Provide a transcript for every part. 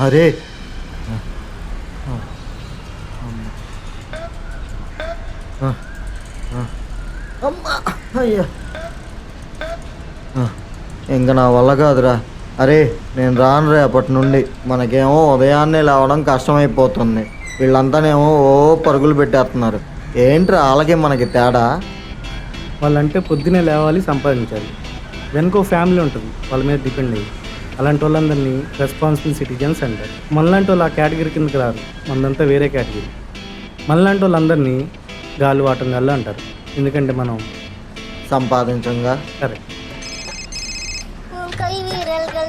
అరే అమ్మా అయ్యా ఇంకా నా వల్ల కాదురా. అరే నేను రాను రేపటి నుండి. మనకేమో ఉదయాన్నే లేవడం కష్టమైపోతుంది. వీళ్ళంతానేమో ఓ పరుగులు పెట్టేస్తున్నారు. ఏంట్రా వాళ్ళకి మనకి తేడా? వాళ్ళంటే పొద్దునే లేవాలి, సంపాదించాలి. వెనుక ఫ్యామిలీ ఉంటుంది, వాళ్ళ మీద డిపెండ్ అయ్యి. అలాంటి వాళ్ళందరినీ రెస్పాన్సిబుల్ సిటిజన్స్ అంటారు. మనలాంటి వాళ్ళు ఆ కేటగిరీ కిందకి రారు, మనదంతా వేరే కేటగిరీ. మనలాంటి వాళ్ళందరినీ గాలి వాటం గల్లా అంటారు, ఎందుకంటే మనం సంపాదించంగా. కరెక్ట్.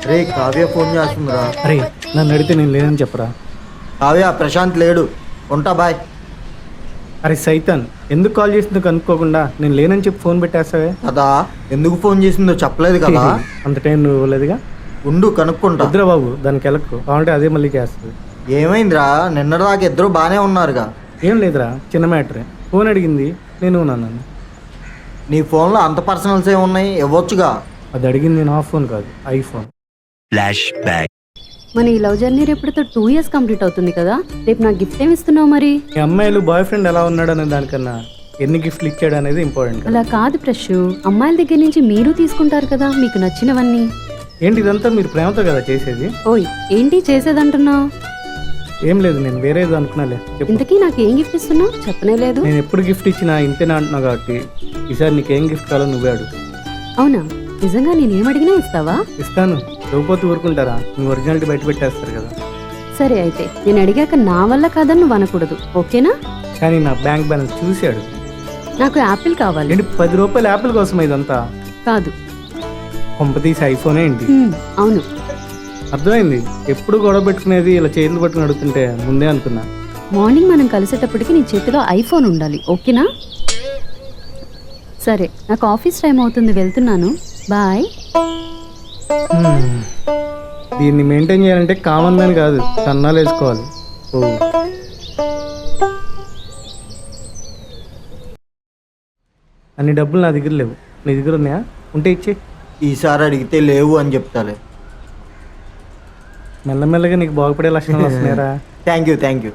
రే కావ్య ఫోన్ చేస్తుందిరా. అరే నన్ను అడిగితే నేను లేనని చెప్పరా. కావ్య ప్రశాంత్ లేడు, ఉంటా బాయ్. అరే సైతాన్, ఎందుకు కాల్ చేసిందో కనుక్కోకుండా నేను లేనని చెప్పి ఫోన్ పెట్టేస్తావే కదా. ఎందుకు ఫోన్ చేసిందో చెప్పలేదు కదా. అంత టైం నువ్వు ఇవ్వలేదుగా. ఉండు కనుక్కుంటా. వద్దురా బాబు, దానికి వెళ్ళకు, కావాలంటే అదే మళ్ళీ చేస్తుంది. ఏమైందిరా? నిన్నటిదాకా ఇద్దరు బాగానే ఉన్నారుగా. ఏం లేదురా, చిన్న మ్యాటరే. ఫోన్ అడిగింది, నేను ఉన్నాను. నీ ఫోన్లో అంత పర్సనల్స్ ఏమున్నాయి? ఇవ్వచ్చుగా. అది అడిగింది నా ఫోన్ కాదు, ఐఫోన్. Flash back. మన ఈ లవ్ జర్నీ రేపటితో 2 years కంప్లీట్ అవుతుంది కదా. రేపు నాకు గిఫ్ట్ ఏమి ఇస్తున్నావు మరి? ఈ అమ్మాయిలు బాయ్ ఫ్రెండ్ ఎలా ఉన్నాడు అనే దానికన్నా ఎన్ని గిఫ్ట్లు ఇచ్చాడు అనేది ఇంపార్టెంట్. అలా కాదు ప్రశు, అమ్మాయిల దగ్గర నుంచి మీరు తీసుకుంటారు కదా మీకు నచ్చినవన్నీ. ఏంటి ఇదంతా మీరు ప్రేమతో కదా చేసేది? ఓయ్ ఏంటి చేసేదంటున్నావు? ఏం లేదు, నేను వేరేది అనుకున్నాలే. చెప్పు. ఇంతకీ నాకు ఏం గిఫ్ట్ ఇస్తున్నావు చెప్పనే లేదు. నేను ఎప్పుడు గిఫ్ట్ ఇచ్చినా ఇంతేనా అంటున్నావు కాబట్టి ఈసారి నీకేం గిఫ్ట్ కావాలో నువ్వే అడుగు. అవునా? నిజంగా నేనేం అడిగినా ఇస్తావా? ఇస్తాను, ఇవ్వకపోతే ఊరుకుంటారా? నువ్వు ఒరిజినాలిటీ బయట పెట్టేస్తారు కదా. సరే అయితే నేను అడిగాక నా వల్ల కాదని నువ్వు అనకూడదు, ఓకేనా? కానీ నా బ్యాంక్ బ్యాలెన్స్ చూశాడు. నాకు యాపిల్ కావాలి. ఏంటి 10 రూపాయలు యాపిల్ కోసం ఇదంతా? కాదు, కొంపతీసి ఐఫోనే ఏంటి? అవును. అర్థమైంది. ఎప్పుడు గొడవ పెట్టుకునేది ఇలా చేతులు పట్టుకుని అడుగుతుంటే ముందే అనుకున్నా. మార్నింగ్ మనం కలిసేటప్పటికి నీ చేతిలో ఐఫోన్ ఉండాలి, ఓకేనా? సరే నాకు ఆఫీస్ టైం అవుతుంది, వెళ్తున్నాను, బాయ్. దీన్ని మెయింటైన్ చేయాలంటే కామన్ మ్యాన్ కాదు, కన్నాలు వేసుకోవాలి. ఓ అన్ని డబ్బులు నా దగ్గర లేవు, నీ దగ్గర ఉన్నాయా? ఉంటే ఇచ్చే. ఈసారి అడిగితే లేవు అని చెప్తాలే. మెల్లమెల్లగా నీకు బాగుపడే లక్షణాలు వస్తున్నాయరా. Thank you.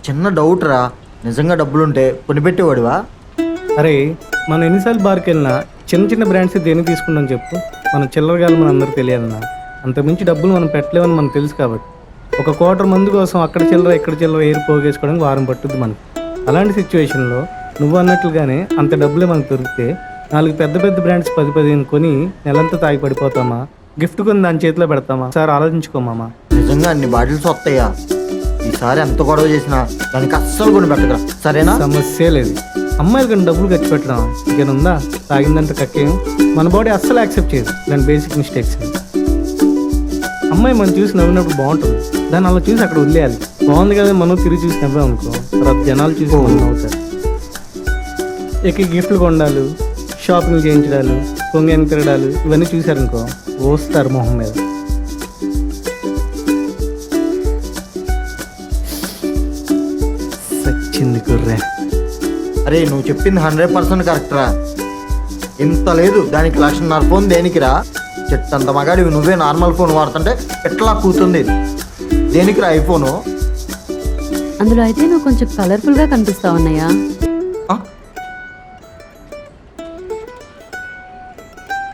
చిన్న డౌట్ రా, నిజంగా డబ్బులుంటే కొనిపెట్టేవాడివా? అరే మనం ఎన్నిసార్లు బార్కి వెళ్ళినా చిన్న చిన్న బ్రాండ్స్ దేనికి తీసుకుంటాం చెప్పు? మన చిల్లరగాలు మన అందరికి తెలియాలన్నా. అంతకుమించి డబ్బులు మనం పెట్టలేమని మనకు తెలుసు కాబట్టి ఒక క్వార్టర్ మందు కోసం అక్కడ చిల్లర ఇక్కడ చిల్లర ఎయిర్ పోగేసుకోవడానికి వారం పట్టుద్ది మనకు. అలాంటి సిచ్యువేషన్లో నువ్వు అన్నట్లుగానే అంత డబ్బులే మనకు దొరికితే 4 పెద్ద పెద్ద బ్రాండ్స్ 10-15 కొని నెలంతా తాగి పడిపోతామా? గిఫ్ట్ కొని దాని చేతిలో పెడతామా? సార్ ఆలోచించుకోమామా. నిజంగా అన్ని బాటిల్స్ వస్తాయా? ఈసారి ఎంత గొడవ చేసినా దానికి అస్సలు కొని పెట్టగా, సరేనా? సమస్య లేదు. అమ్మాయిలు కానీ డబ్బులు ఖర్చు పెట్టడం ఇంకేనుందా? తాగిందంటే కక్కేం. మన బాడీ అస్సలు యాక్సెప్ట్ చేయదు దాని బేసిక్ మిస్టేక్స్. అమ్మాయి మనం చూసి నవ్వినప్పుడు బాగుంటుంది, దాన్ని అలా చూసి అక్కడ వదిలేయాలి. బాగుంది కదా మనం తిరిగి చూసి నవ్వాం అనుకో, తర్వాత జనాలు చూసి నవ్వుతారు. ఇక గిఫ్ట్లు కొనడాలు, షాపింగ్ చేయించడాలు, కొంగేమి తిరగడాలు ఇవన్నీ చూశారనుకో వస్తారు మొహం మీద. సచ్చింది కుర్రే. అరే నువ్వు చెప్పింది 100% కరెక్ట్ రా. ఇంత లేదు దానికి 1,50,000 ఫోన్ దేనికిరా? చెట్టంత మగాడివి నువ్వే నార్మల్ ఫోన్ వాడుతుంటే ఎట్లా కూతుంది? దేనికిరా ఐఫోను? అందులో అయితే నువ్వు కొంచెం కలర్ఫుల్గా కనిపిస్తావు అన్నయ్య.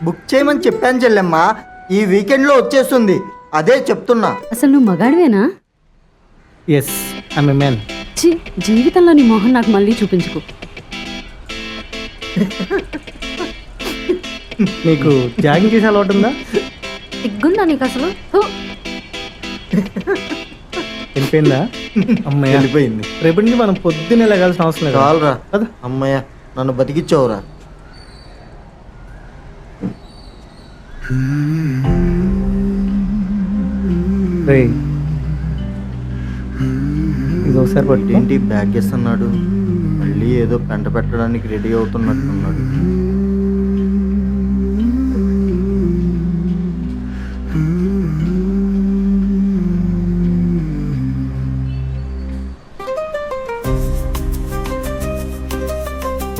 బుక్ చేయమని చెప్పాను చెల్లెమ్మా, ఈ వీకెండ్లో వచ్చేస్తుంది. అదే చెప్తున్నా. అసలు నువ్వు మగాడివేనా? Yes, I'm a man. జీవితంలో నీ మొహం నాకు మళ్ళీ చూపించుకో. నీకు జాగింగ్ చేసే అలవాటు ఉందా? సిగ్గుందా నీకు అసలు? వెళ్ళిపోయిందా? అమ్మాయి వెళ్ళిపోయింది. రేపటి నుంచి మనం పొద్దున్నే లేగాల్సిన అవసరం లేదు. చాలరా అమ్మయ్య, నన్ను బతికిచ్చావురా. రేయ్, ఇది ఒకసారి పట్టు. ఏంటి బ్యాగ్ ఇస్తున్నాడు, మళ్ళీ ఏదో పెంట పెట్టడానికి రెడీ అవుతున్నట్టున్నాడు.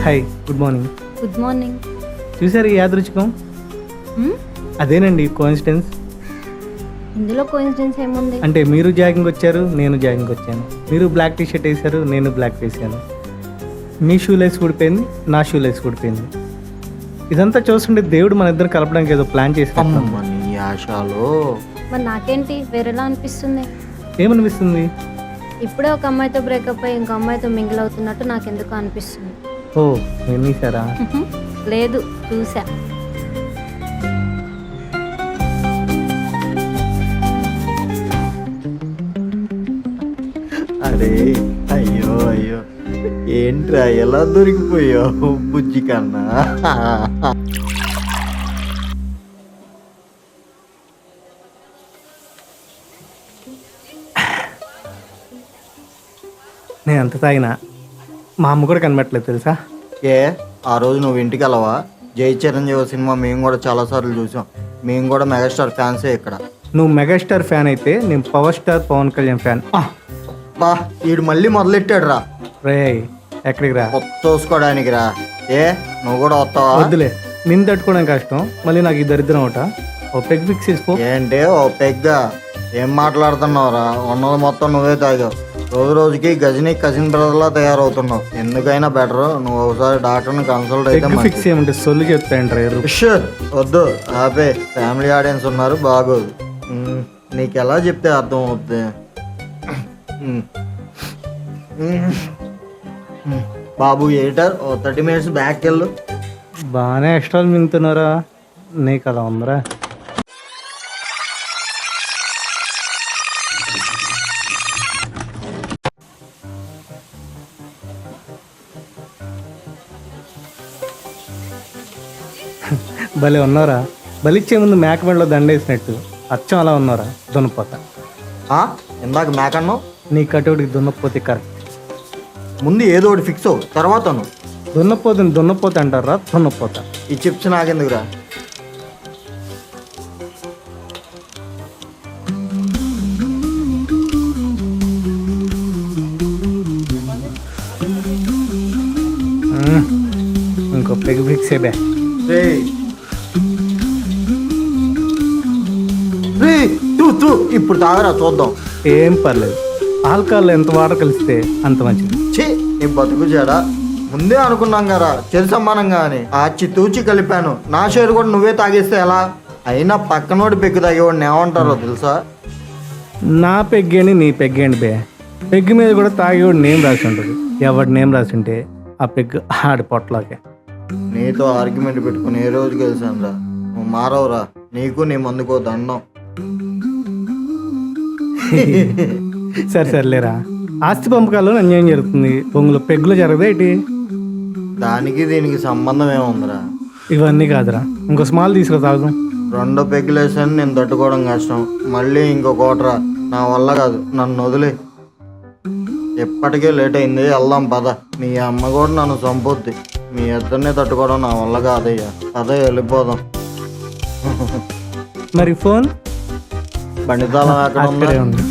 Hi, good morning. Good morning. చూసారు ఈ యాదృచ్ఛికం? అదేనండి కోఇన్సిడెన్స్. ఇందులో కోఇన్సిడెన్స్ ఏముంది? అంటే మీరు జాగింగ్ వచ్చారు, నేను జాగింగ్ వచ్చాను. మీరు బ్లాక్ టీ షర్ట్ వేసారు, నేను బ్లాక్ వేసాను. మీ షూ లైస్ ఊడిపోయింది, నా షూ లైస్ ఊడిపోయింది. ఇదంతా చూస్తుంటే దేవుడు మన ఇద్దరు కలపడానికి ఏదో ప్లాన్ చేసి అమ్మమ్మ నీ ఆశలో. మరి నాకేంటి వేరేలా అనిపిస్తుంది? ఏమనిపిస్తుంది? ఇప్పుడే ఒక అమ్మాయితో బ్రేకప్ అయ్యి ఇంకో అమ్మాయితో మింగిల్ అవుతున్నట్టు నాకెందుకు అనిపిస్తుంది. ఓ, నేను మీసారా? లేదు, చూసా. అరే అయ్యో అయ్యో, ఏంట్రా ఎలా దొరికిపోయావు బుజ్జి కన్నా? నేను అంత తాగినా మా అమ్మ కూడా కనబట్టలేదు తెలుసా? ఏ ఆ రోజు నువ్వు ఇంటికి వెళ్ళవా? జై చిరంజీవి సినిమా మేము కూడా చాలాసార్లు చూసాం. మేము కూడా మెగాస్టార్ ఫ్యాన్సే ఇక్కడ. నువ్వు మెగాస్టార్ ఫ్యాన్ అయితే నేను power star Pawan Kalyan fan. బా వీడు మళ్ళీ మొదలెట్టాడు రా. రే, ఎక్కడికి రా? చూసుకోవడానికి రా. ఏ నువ్వు కూడా వస్తావా? వద్దులే, నిన్ను తట్టుకోవడం కష్టం, మళ్ళీ నాకు ఈ దరిద్రం ఒకట. ఓ పెగ్ ఫిక్స్ చేసుకో. ఏంటి ఓ పెగ్గా? ఏం మాట్లాడుతున్నావురా? ఉన్నది మొత్తం నువ్వే తాగావు. రోజు రోజుకి గజనీ కజిన్ బ్రదర్లా తయారవుతున్నావు. ఎందుకైనా బెటర్ నువ్వు ఒకసారి డాక్టర్ని కన్సల్ట్ అయితే పెగ్ ఫిక్స్ ఏమంటే సొల్లు చెప్తాయంటారు. వద్దు ఆపే, ఫ్యామిలీ ఆడియన్స్ ఉన్నారు, బాగోదు. నీకు ఎలా చెప్తే అర్థం అవుద్ది? బాబు ఎయిటర్ ఓ 30 minutes బ్యాక్ వెళ్ళు. బాగానే ఎక్స్ట్రాలు మింగుతున్నారా? నీకు అలా ఉందరా? భలే ఉన్నారా? బలిచ్చే ముందు మేకబండిలో దండేసినట్టు అచ్చం అలా ఉన్నారా? దున్నపోత. ఇందాక మేకన్ను నీ కటోడికి దున్నపోతే కరెక్ట్. ముందు ఏదో ఒకటి ఫిక్స్ అవ్వు, తర్వాత నువ్వు. దున్నపోతుంది దున్నపోతే అంటారా? దున్నపోత. ఈ చిప్స్ నాకెందుకురా? ఇంకో పెగ్ ఫిక్సే బే. ఇప్పుడు తాగరా చూద్దాం. ఏం పర్లేదు, ఆల్కహాల్ ఎంత వాటర్ కలిస్తే అంత మంచిది. ఛీ నీ బతుకు చేడా. ముందే అనుకున్నాం కదా చెరి సమానంగా అని. ఆచి తూచి కలిపాను. నా షేర్ కూడా నువ్వే తాగేస్తే ఎలా? అయినా పక్కనోడి పెగ్గు తాగేవాడిని ఏమంటారో తెలుసా? నా పెగ్గేండి నీ పెగ్గేండి బే. పెగ్గు మీద కూడా తాగేవాడు నేమ్ రాసి ఉంటుంది. ఎవడు నేమ్ రాసి ఉంటే ఆ పెగ్గు ఆడి పొట్టలోకే. నీతో ఆర్గ్యుమెంట్ పెట్టుకుని ఏ రోజు గెలిచాను రా. నువ్వు మారవురా. నీకు నీ మందుకో దండం. సరే సర్లేరా, ఆస్తి పంపకాల్లో అన్యాయం జరుగుతుంది, పొంగులు పెగ్గులు జరగదా ఏంటి? దానికి దీనికి సంబంధం ఏముందిరా? ఇవన్నీ కాదురా, ఇంకో స్మాల్ తీసుకురా తాగుదాం. 2 పెగ్గులు వేసాను నేను తట్టుకోవడం కష్టం. మళ్ళీ ఇంకో కోటరా, నా వల్ల కాదు, నన్ను వదిలే. ఎప్పటికే లేట్ అయింది, వెళ్దాం పద. మీ అమ్మ కూడా నన్ను చంపొద్ది. మీ ఇద్దరిని తట్టుకోవడం నా వల్ల కాదయ్యా. అదే వెళ్ళిపోదాం. మరి ఫోన్ బండి తాళం ఎక్కడ అక్కడే ఉంది.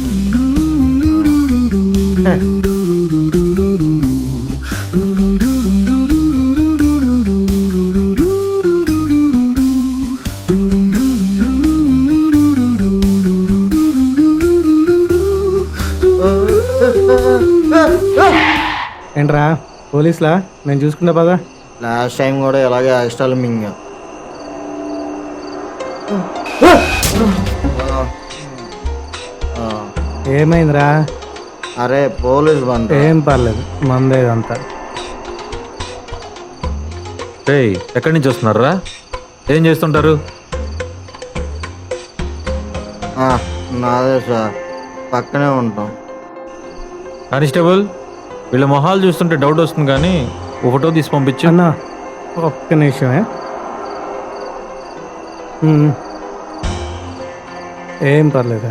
ఏంట్రా పోలీసులా? నేను చూసుకున్నా పదా. లాస్ట్ టైం కూడా ఇలాగే ఎక్స్ట్రాలు మింగా. ఏమైందిరా? అరే పోలీస్ బండి. ఏం పర్లేదు, మందేదంతా. ఏయ్, ఎక్కడి నుంచి వస్తున్నారా? ఏం చేస్తుంటారు? నాదే సార్, పక్కనే ఉంటాం. కానిస్టేబుల్, వీళ్ళ మొహాలు చూస్తుంటే డౌట్ వస్తుంది, కానీ ఒక ఫోటో తీసి పంపించు. అన్నా ఒక్క నిమిషమే. ఏం పర్లేదా,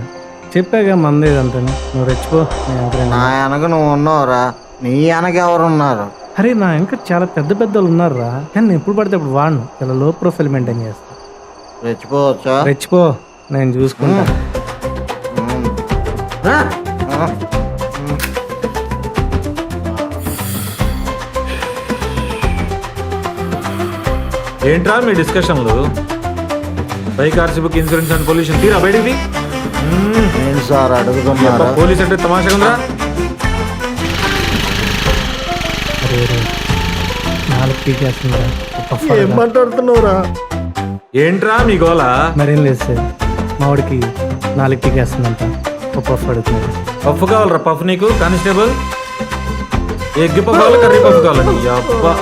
చెప్పాగా మందేదంతా, నువ్వు రెచ్చిపో. నేను ఎదురైనా. నా వెనక నువ్వు ఉన్నావురా, నీ వెనక ఎవరున్నారు? అరే నా ఇంకా చాలా పెద్ద పెద్ద వాళ్ళు ఉన్నారురా, కానీ నేను ఎప్పుడు పడితే అప్పుడు వాడను, చాలా లో ప్రొఫైల్ మెయింటైన్ చేస్తా. రెచ్చిపోవచ్చా? రెచ్చిపో, నేను చూసుకుంటా. ఆ. ఏంట్రా మీ డిస్కషన్లు? Bike RC book, insurance and pollution తీరా బయటికి. ఏంటి సార్ అడుగుతున్నారా? పోలీస్ అంటే తమాషా ఉందా? అరే రే, నాలుగు పీకేస్తుందిరా. ఏం మాట్లాడుతున్నావురా? ఏంట్రా మీ గోల? మరేం లేదు సార్, మావాడికి నాలుగు పీకేస్తుందంట, ఒక పఫ్ అడుగుతున్నాడు. పఫ్ కావాలరా? పఫ్ నీకు కానిస్టేబుల్? ఎగ్ పఫ్ కావాలి, కర్రీ పఫ్ కావాలి? అబ్బా